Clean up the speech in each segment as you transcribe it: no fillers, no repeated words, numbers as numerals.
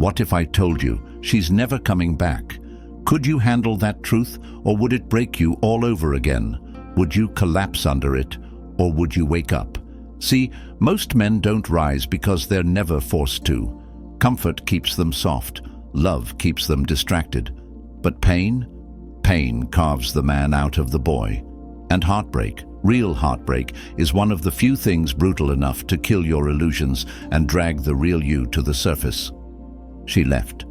What if I told you she's never coming back? Could you handle that truth, or would it break you all over again? Would you collapse under it, or would you wake up? See, most men don't rise because they're never forced to. Comfort keeps them soft. Love keeps them distracted. But pain? Pain carves the man out of the boy. And heartbreak, real heartbreak, is one of the few things brutal enough to kill your illusions and drag the real you to the surface. She left.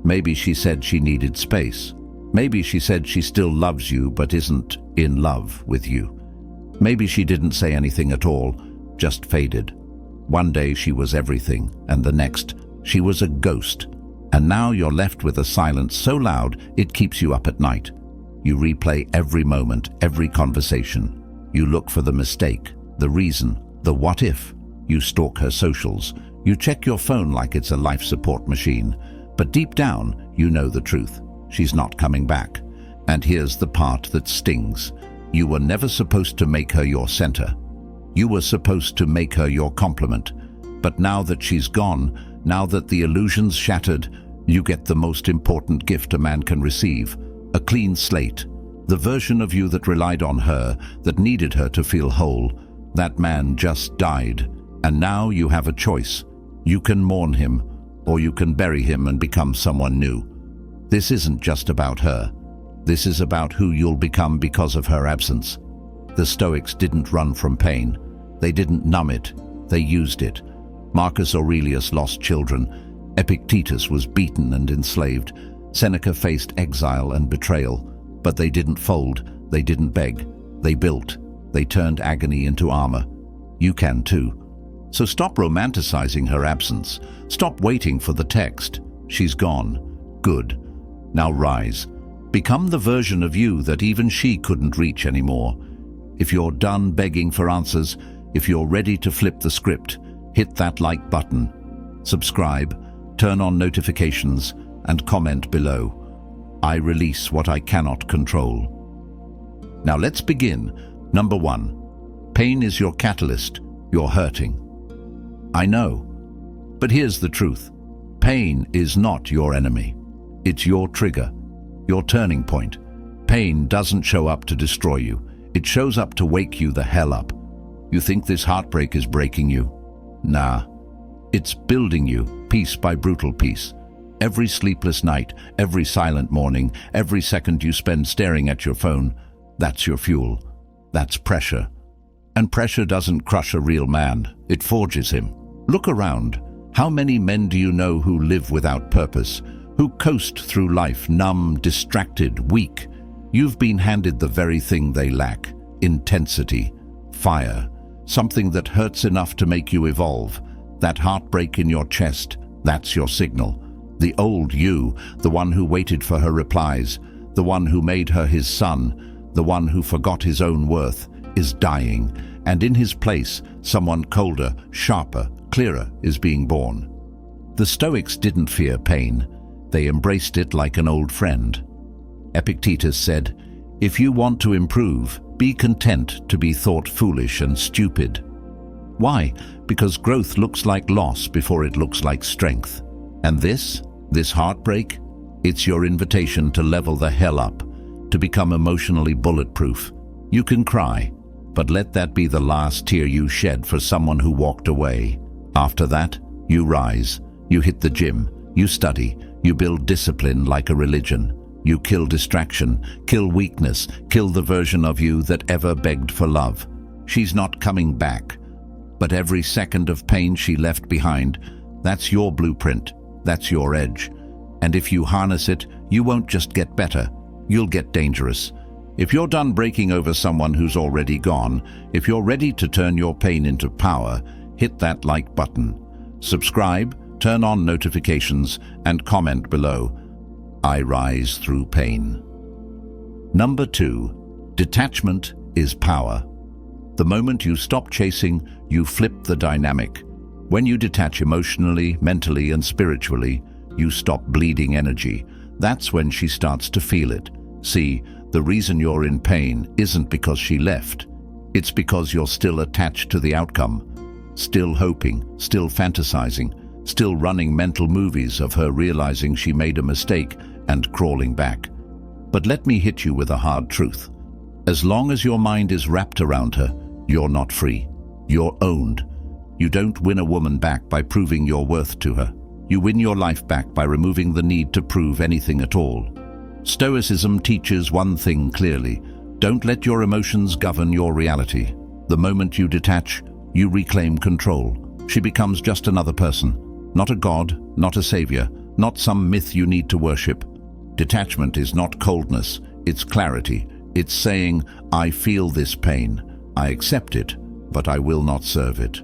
Maybe she said she needed space. Maybe she said she still loves you but isn't in love with you. Maybe she didn't say anything at all, just faded. One day she was everything, and the next she was a ghost. And now you're left with a silence so loud it keeps you up at night. You replay every moment, every conversation. You look for the mistake, the reason, the what if. You stalk her socials. You check your phone like it's a life support machine. But deep down, you know the truth. She's not coming back. And here's the part that stings. You were never supposed to make her your center. You were supposed to make her your complement. But now that she's gone, now that the illusion's shattered, you get the most important gift a man can receive. A clean slate. The version of you that relied on her, that needed her to feel whole. That man just died. And now you have a choice. You can mourn him, or you can bury him and become someone new. This isn't just about her. This is about who you'll become because of her absence. The Stoics didn't run from pain. They didn't numb it. They used it. Marcus Aurelius lost children. Epictetus was beaten and enslaved. Seneca faced exile and betrayal. But they didn't fold. They didn't beg. They built. They turned agony into armor. You can too. So stop romanticizing her absence. Stop waiting for the text. She's gone. Good. Now rise. Become the version of you that even she couldn't reach anymore. If you're done begging for answers, if you're ready to flip the script, hit that like button. Subscribe, turn on notifications, and comment below. I release what I cannot control. Now let's begin. Number 1. Pain is your catalyst. You're hurting. I know. But here's the truth. Pain is not your enemy. It's your trigger, your turning point. Pain doesn't show up to destroy you. It shows up to wake you the hell up. You think this heartbreak is breaking you? Nah. It's building you, piece by brutal piece. Every sleepless night, every silent morning, every second you spend staring at your phone, that's your fuel. That's pressure. And pressure doesn't crush a real man. It forges him. Look around. How many men do you know who live without purpose, who coast through life numb, distracted, weak? You've been handed the very thing they lack: intensity, fire, something that hurts enough to make you evolve. That heartbreak in your chest, that's your signal. The old you, the one who waited for her replies, the one who made her his son, the one who forgot his own worth, is dying, and in his place, someone colder, sharper, clearer is being born. The Stoics didn't fear pain. They embraced it like an old friend. Epictetus said, "If you want to improve, be content to be thought foolish and stupid." Why? Because growth looks like loss before it looks like strength. And this heartbreak, it's your invitation to level the hell up, to become emotionally bulletproof. You can cry, but let that be the last tear you shed for someone who walked away. After that, you rise, you hit the gym, you study, you build discipline like a religion. You kill distraction, kill weakness, kill the version of you that ever begged for love. She's not coming back, but every second of pain she left behind, that's your blueprint, that's your edge. And if you harness it, you won't just get better, you'll get dangerous. If you're done breaking over someone who's already gone, if you're ready to turn your pain into power, hit that like button. Subscribe, turn on notifications, and comment below. I rise through pain. Number 2. Detachment is power. The moment you stop chasing, you flip the dynamic. When you detach emotionally, mentally, and spiritually, you stop bleeding energy. That's when she starts to feel it. See, the reason you're in pain isn't because she left. It's because you're still attached to the outcome. Still hoping, still fantasizing, still running mental movies of her realizing she made a mistake and crawling back. But let me hit you with a hard truth. As long as your mind is wrapped around her, you're not free. You're owned. You don't win a woman back by proving your worth to her. You win your life back by removing the need to prove anything at all. Stoicism teaches one thing clearly: don't let your emotions govern your reality. The moment you detach, you reclaim control. She becomes just another person, not a god, not a savior, not some myth you need to worship. Detachment is not coldness, it's clarity. It's saying, I feel this pain, I accept it, but I will not serve it.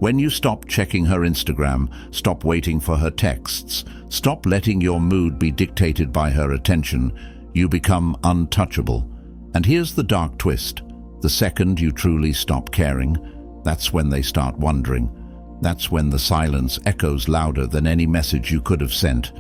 When you stop checking her Instagram, stop waiting for her texts, stop letting your mood be dictated by her attention, you become untouchable. And here's the dark twist. The second you truly stop caring, that's when they start wondering. That's when the silence echoes louder than any message you could have sent.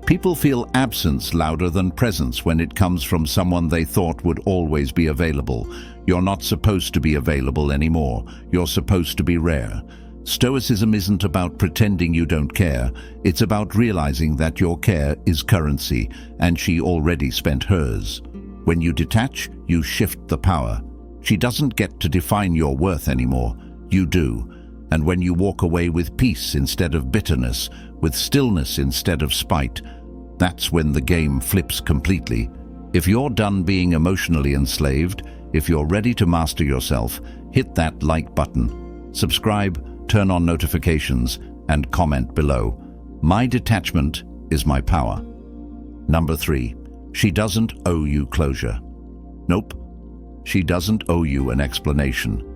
People feel absence louder than presence when it comes from someone they thought would always be available. You're not supposed to be available anymore. You're supposed to be rare. Stoicism isn't about pretending you don't care. It's about realizing that your care is currency, and she already spent hers. When you detach, you shift the power. She doesn't get to define your worth anymore. You do. And when you walk away with peace instead of bitterness, with stillness instead of spite, that's when the game flips completely. If you're done being emotionally enslaved, if you're ready to master yourself, hit that like button, subscribe, turn on notifications, and comment below. My detachment is my power. Number 3, she doesn't owe you closure. Nope, she doesn't owe you an explanation.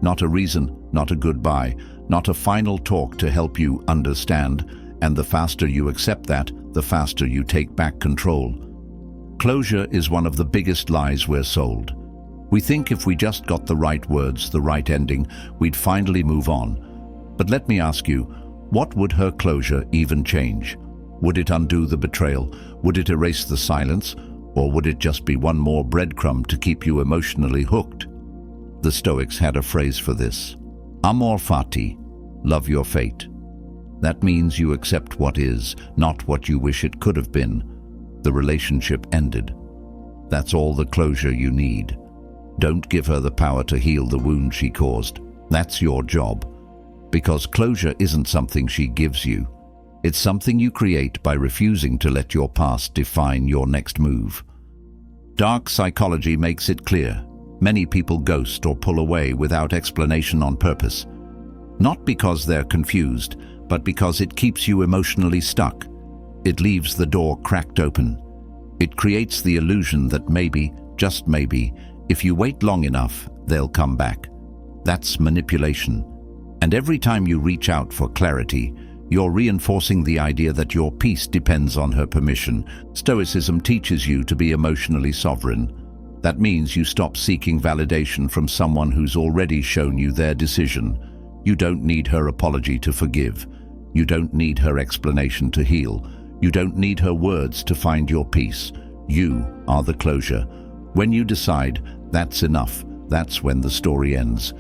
Not a reason, not a goodbye, not a final talk to help you understand, and the faster you accept that, the faster you take back control. Closure is one of the biggest lies we're sold. We think if we just got the right words, the right ending, we'd finally move on. But let me ask you, what would her closure even change? Would it undo the betrayal? Would it erase the silence? Or would it just be one more breadcrumb to keep you emotionally hooked? The Stoics had a phrase for this: amor fati, love your fate. That means you accept what is, not what you wish it could have been. The relationship ended. That's all the closure you need. Don't give her the power to heal the wound she caused. That's your job. Because closure isn't something she gives you. It's something you create by refusing to let your past define your next move. Dark psychology makes it clear. Many people ghost or pull away without explanation on purpose. Not because they're confused, but because it keeps you emotionally stuck. It leaves the door cracked open. It creates the illusion that maybe, just maybe, if you wait long enough, they'll come back. That's manipulation. And every time you reach out for clarity, you're reinforcing the idea that your peace depends on her permission. Stoicism teaches you to be emotionally sovereign. That means you stop seeking validation from someone who's already shown you their decision. You don't need her apology to forgive. You don't need her explanation to heal. You don't need her words to find your peace. You are the closure. When you decide, that's enough, that's when the story ends.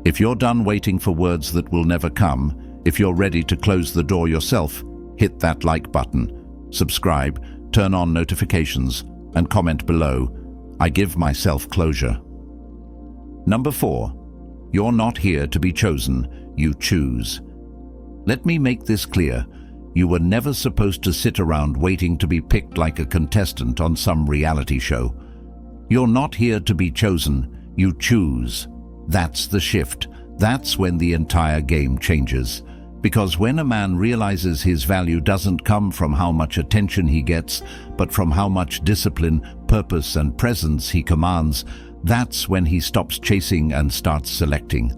If you're done waiting for words that will never come, if you're ready to close the door yourself, hit that like button, subscribe, turn on notifications, and comment below. I give myself closure. Number 4, you're not here to be chosen, you choose. Let me make this clear. You were never supposed to sit around waiting to be picked like a contestant on some reality show. You're not here to be chosen, you choose. That's the shift. That's when the entire game changes. Because when a man realizes his value doesn't come from how much attention he gets, but from how much discipline, purpose, and presence he commands, that's when he stops chasing and starts selecting.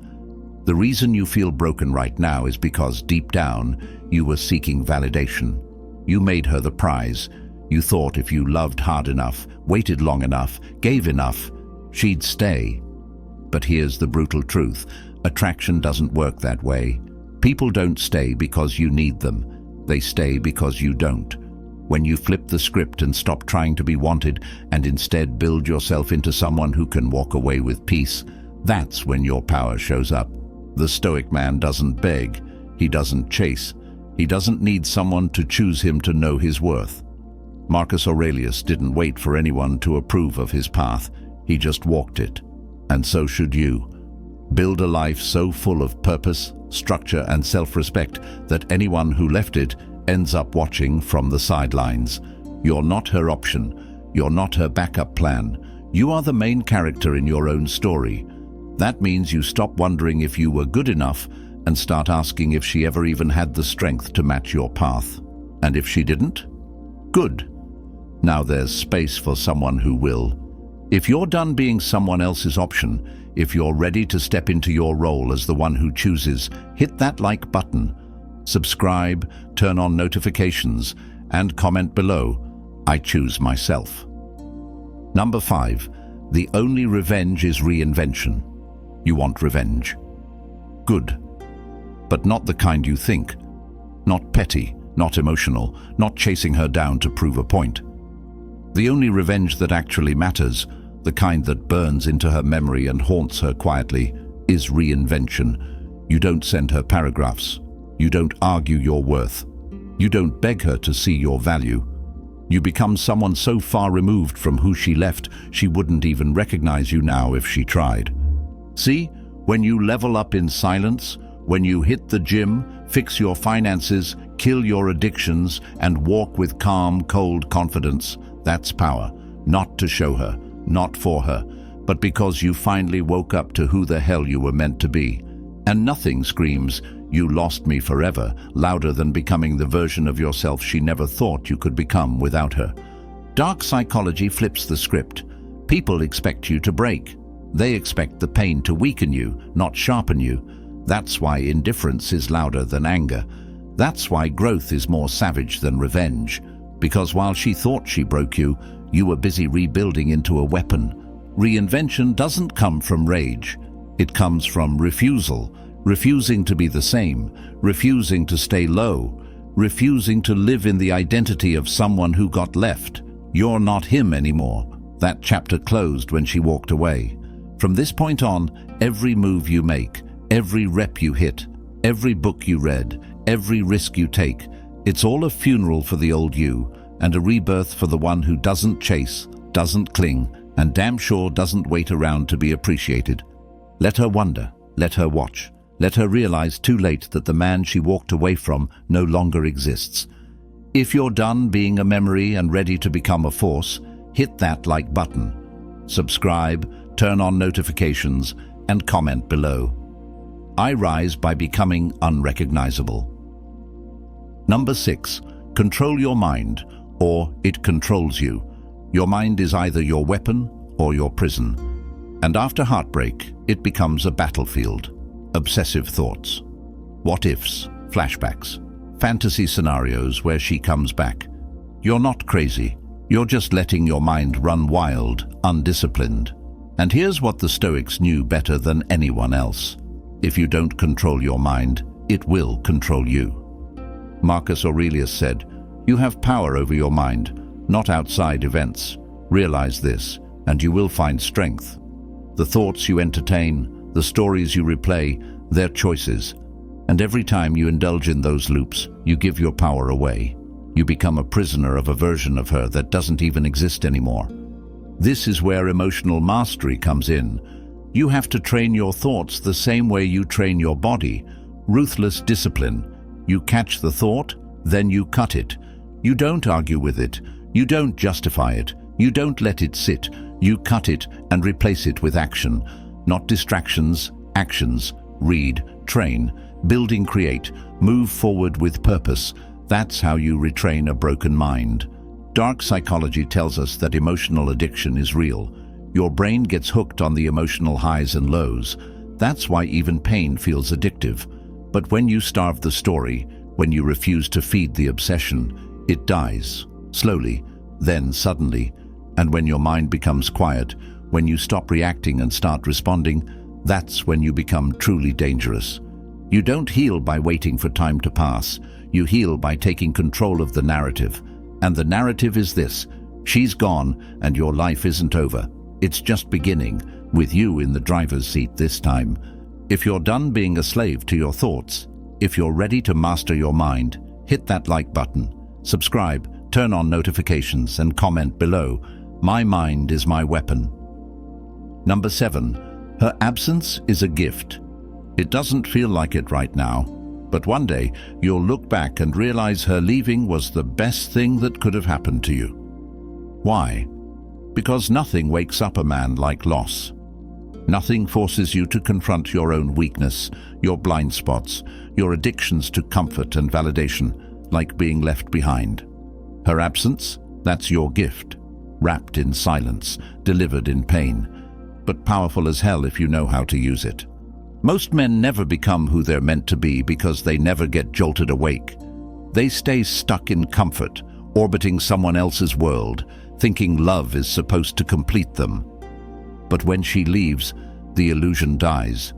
The reason you feel broken right now is because deep down, you were seeking validation. You made her the prize. You thought if you loved hard enough, waited long enough, gave enough, she'd stay. But here's the brutal truth. Attraction doesn't work that way. People don't stay because you need them. They stay because you don't. When you flip the script and stop trying to be wanted and instead build yourself into someone who can walk away with peace, that's when your power shows up. The Stoic man doesn't beg. He doesn't chase. He doesn't need someone to choose him to know his worth. Marcus Aurelius didn't wait for anyone to approve of his path. He just walked it. And so should you. Build a life so full of purpose, structure, and self-respect that anyone who left it ends up watching from the sidelines. You're not her option. You're not her backup plan. You are the main character in your own story. That means you stop wondering if you were good enough and start asking if she ever even had the strength to match your path. And if she didn't? Good. Now there's space for someone who will. If you're done being someone else's option, if you're ready to step into your role as the one who chooses, hit that like button, subscribe, turn on notifications, and comment below, I choose myself. Number 5, the only revenge is reinvention. You want revenge. Good. But not the kind you think. Not petty, not emotional, not chasing her down to prove a point. The only revenge that actually matters, the kind that burns into her memory and haunts her quietly, is reinvention. You don't send her paragraphs. You don't argue your worth. You don't beg her to see your value. You become someone so far removed from who she left, she wouldn't even recognize you now if she tried. See, when you level up in silence, when you hit the gym, fix your finances, kill your addictions, and walk with calm, cold confidence, that's power. Not to show her, not for her, but because you finally woke up to who the hell you were meant to be. And nothing screams, "You lost me forever," louder than becoming the version of yourself she never thought you could become without her. Dark psychology flips the script. People expect you to break. They expect the pain to weaken you, not sharpen you. That's why indifference is louder than anger. That's why growth is more savage than revenge. Because while she thought she broke you, you were busy rebuilding into a weapon. Reinvention doesn't come from rage. It comes from refusal. Refusing to be the same, refusing to stay low, refusing to live in the identity of someone who got left. You're not him anymore. That chapter closed when she walked away. From this point on, every move you make, every rep you hit, every book you read, every risk you take, it's all a funeral for the old you and a rebirth for the one who doesn't chase, doesn't cling, and damn sure doesn't wait around to be appreciated. Let her wonder, let her watch. Let her realize too late that the man she walked away from no longer exists. If you're done being a memory and ready to become a force, hit that like button. Subscribe, turn on notifications, and comment below. I rise by becoming unrecognizable. Number 6, control your mind, or it controls you. Your mind is either your weapon or your prison. And after heartbreak, it becomes a battlefield. Obsessive thoughts, what-ifs, flashbacks, fantasy scenarios where she comes back. You're not crazy. You're just letting your mind run wild, undisciplined. And here's what the Stoics knew better than anyone else. If you don't control your mind, it will control you. Marcus Aurelius said, "You have power over your mind, not outside events. Realize this, and you will find strength." The thoughts you entertain, the stories you replay, they're choices. And every time you indulge in those loops, you give your power away. You become a prisoner of a version of her that doesn't even exist anymore. This is where emotional mastery comes in. You have to train your thoughts the same way you train your body. Ruthless discipline. You catch the thought, then you cut it. You don't argue with it. You don't justify it. You don't let it sit. You cut it and replace it with action. Not distractions, actions. Read, train, building, create, move forward with purpose. That's how you retrain a broken mind. Dark psychology tells us that emotional addiction is real. Your brain gets hooked on the emotional highs and lows. That's why even pain feels addictive. But when you starve the story, when you refuse to feed the obsession, it dies, slowly, then suddenly. And when your mind becomes quiet, when you stop reacting and start responding, that's when you become truly dangerous. You don't heal by waiting for time to pass. You heal by taking control of the narrative. And the narrative is this: she's gone and your life isn't over. It's just beginning, with you in the driver's seat this time. If you're done being a slave to your thoughts, if you're ready to master your mind, hit that like button, subscribe, turn on notifications, and comment below. My mind is my weapon. Number 7. Her absence is a gift. It doesn't feel like it right now, but one day you'll look back and realize her leaving was the best thing that could have happened to you. Why? Because nothing wakes up a man like loss. Nothing forces you to confront your own weakness, your blind spots, your addictions to comfort and validation, like being left behind. Her absence, that's your gift, wrapped in silence, delivered in pain, but powerful as hell if you know how to use it. Most men never become who they're meant to be because they never get jolted awake. They stay stuck in comfort, orbiting someone else's world, thinking love is supposed to complete them. But when she leaves, the illusion dies.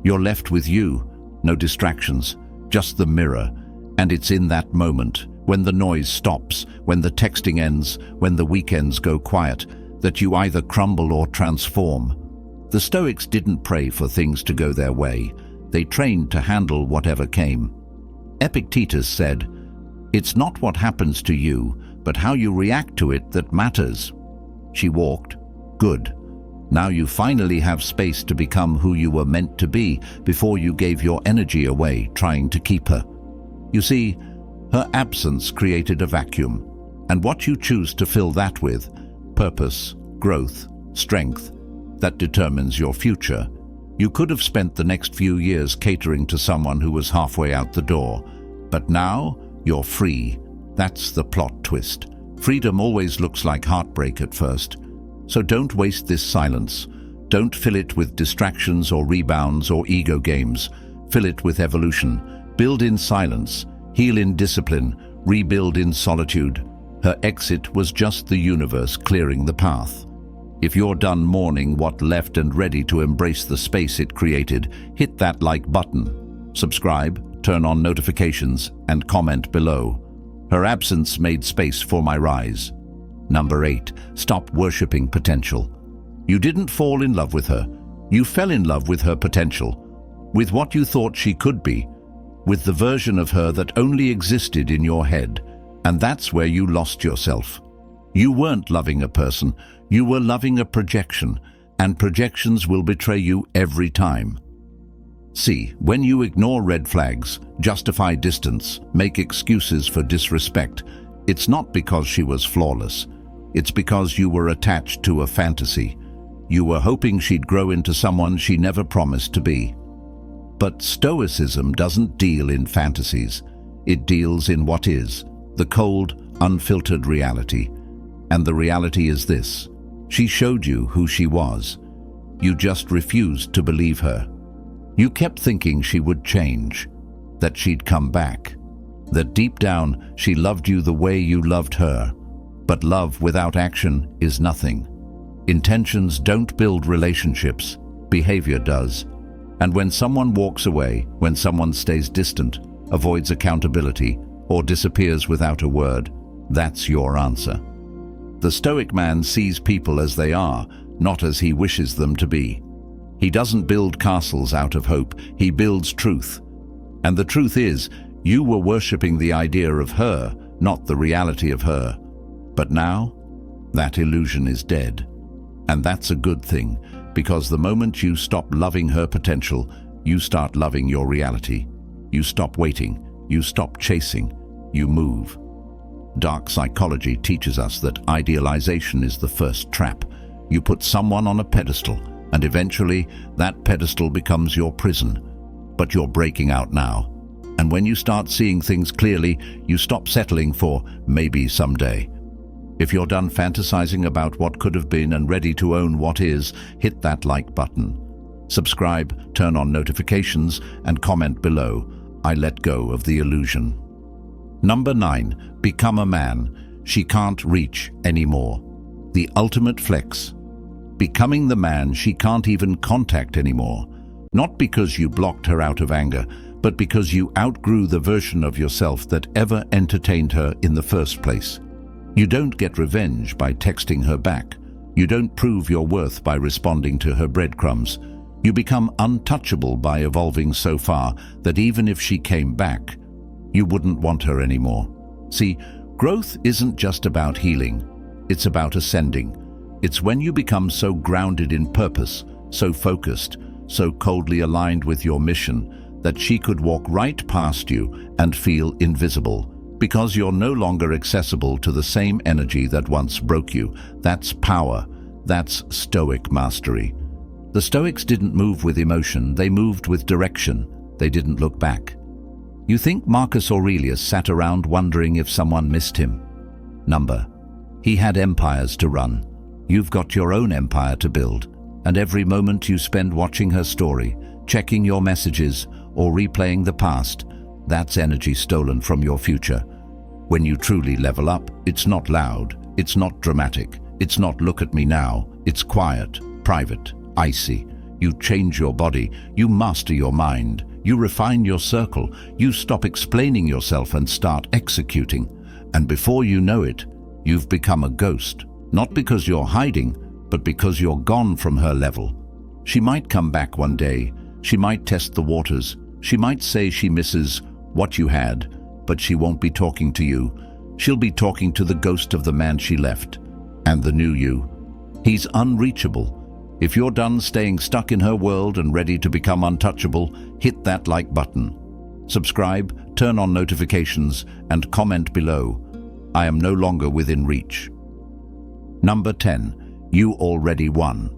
You're left with you, no distractions, just the mirror. And it's in that moment, when the noise stops, when the texting ends, when the weekends go quiet, that you either crumble or transform. The Stoics didn't pray for things to go their way. They trained to handle whatever came. Epictetus said, "It's not what happens to you, but how you react to it that matters." She walked. Good. Now you finally have space to become who you were meant to be before you gave your energy away trying to keep her. You see, her absence created a vacuum, and what you choose to fill that with, purpose, growth, strength, that determines your future. You could have spent the next few years catering to someone who was halfway out the door, but now you're free. That's the plot twist. Freedom always looks like heartbreak at first. So don't waste this silence. Don't fill it with distractions or rebounds or ego games. Fill it with evolution. Build in silence, heal in discipline, rebuild in solitude. Her exit was just the universe clearing the path. If you're done mourning what left and ready to embrace the space it created, hit that like button. Subscribe, turn on notifications, and comment below. Her absence made space for my rise. Number 8. Stop worshipping potential. You didn't fall in love with her. You fell in love with her potential, with what you thought she could be, with the version of her that only existed in your head. And that's where you lost yourself. You weren't loving a person, you were loving a projection, and projections will betray you every time. See, when you ignore red flags, justify distance, make excuses for disrespect, it's not because she was flawless. It's because you were attached to a fantasy. You were hoping she'd grow into someone she never promised to be. But Stoicism doesn't deal in fantasies. It deals in what is, the cold, unfiltered reality. And the reality is this: she showed you who she was. You just refused to believe her. You kept thinking she would change, that she'd come back, that deep down she loved you the way you loved her. But love without action is nothing. Intentions don't build relationships, behavior does. And when someone walks away, when someone stays distant, avoids accountability, or disappears without a word, that's your answer. The Stoic man sees people as they are, not as he wishes them to be. He doesn't build castles out of hope, he builds truth. And the truth is, you were worshipping the idea of her, not the reality of her. But now, that illusion is dead. And that's a good thing, because the moment you stop loving her potential, you start loving your reality. You stop waiting, you stop chasing, you move. Dark psychology teaches us that idealization is the first trap. You put someone on a pedestal, and eventually that pedestal becomes your prison. But you're breaking out now. And when you start seeing things clearly, you stop settling for maybe someday. If you're done fantasizing about what could have been and ready to own what is, hit that like button. Subscribe, turn on notifications, and comment below. I let go of the illusion. Number 9. Become a man she can't reach anymore. The ultimate flex. Becoming the man she can't even contact anymore. Not because you blocked her out of anger, but because you outgrew the version of yourself that ever entertained her in the first place. You don't get revenge by texting her back. You don't prove your worth by responding to her breadcrumbs. You become untouchable by evolving so far that even if she came back, you wouldn't want her anymore. See, growth isn't just about healing, it's about ascending. It's when you become so grounded in purpose, so focused, so coldly aligned with your mission that she could walk right past you and feel invisible, because you're no longer accessible to the same energy that once broke you. That's power. That's Stoic mastery. The Stoics didn't move with emotion, they moved with direction. They didn't look back. You think Marcus Aurelius sat around wondering if someone missed him? Number. He had empires to run. You've got your own empire to build, and every moment you spend watching her story, checking your messages, or replaying the past, that's energy stolen from your future. When you truly level up, it's not loud, it's not dramatic, it's not look at me now, it's quiet, private, icy. You change your body, you master your mind, you refine your circle, you stop explaining yourself and start executing. And before you know it, you've become a ghost, not because you're hiding, but because you're gone from her level. She might come back one day, she might test the waters, she might say she misses what you had, but she won't be talking to you. She'll be talking to the ghost of the man she left, and the new you. He's unreachable. If you're done staying stuck in her world and ready to become untouchable, hit that like button. Subscribe, turn on notifications, and comment below. I am no longer within reach. Number 10. You already won.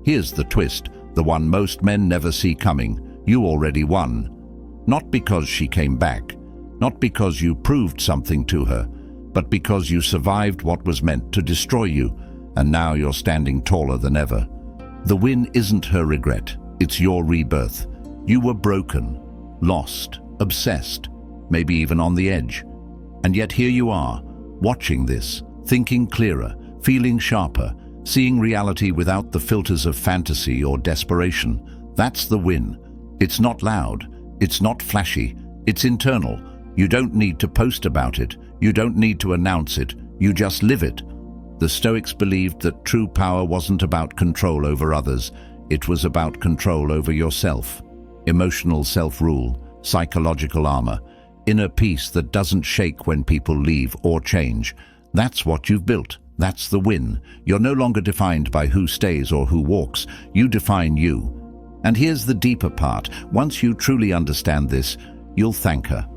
Here's the twist, the one most men never see coming. You already won. Not because she came back, not because you proved something to her, but because you survived what was meant to destroy you, and now you're standing taller than ever. The win isn't her regret, it's your rebirth. You were broken, lost, obsessed, maybe even on the edge. And yet here you are, watching this, thinking clearer, feeling sharper, seeing reality without the filters of fantasy or desperation. That's the win. It's not loud, it's not flashy, it's internal. You don't need to post about it, you don't need to announce it, you just live it. The Stoics believed that true power wasn't about control over others, it was about control over yourself. Emotional self-rule, psychological armor, inner peace that doesn't shake when people leave or change. That's what you've built. That's the win. You're no longer defined by who stays or who walks. You define you. And here's the deeper part. Once you truly understand this, you'll thank her.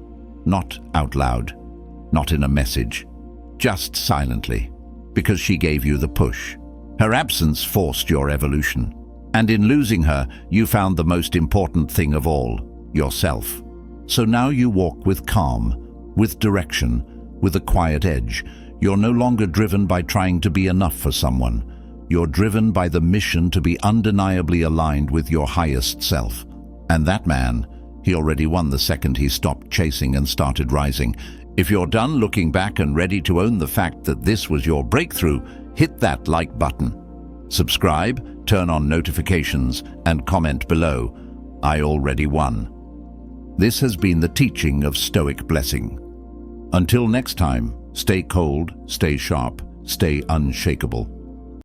Not out loud, not in a message, just silently. Because she gave you the push. Her absence forced your evolution. And in losing her, you found the most important thing of all, yourself. So now you walk with calm, with direction, with a quiet edge. You're no longer driven by trying to be enough for someone. You're driven by the mission to be undeniably aligned with your highest self. And that man, he already won the second he stopped chasing and started rising. If you're done looking back and ready to own the fact that this was your breakthrough, hit that like button. Subscribe, turn on notifications, and comment below. I already won. This has been the teaching of Stoic Blessing. Until next time, stay cold, stay sharp, stay unshakable.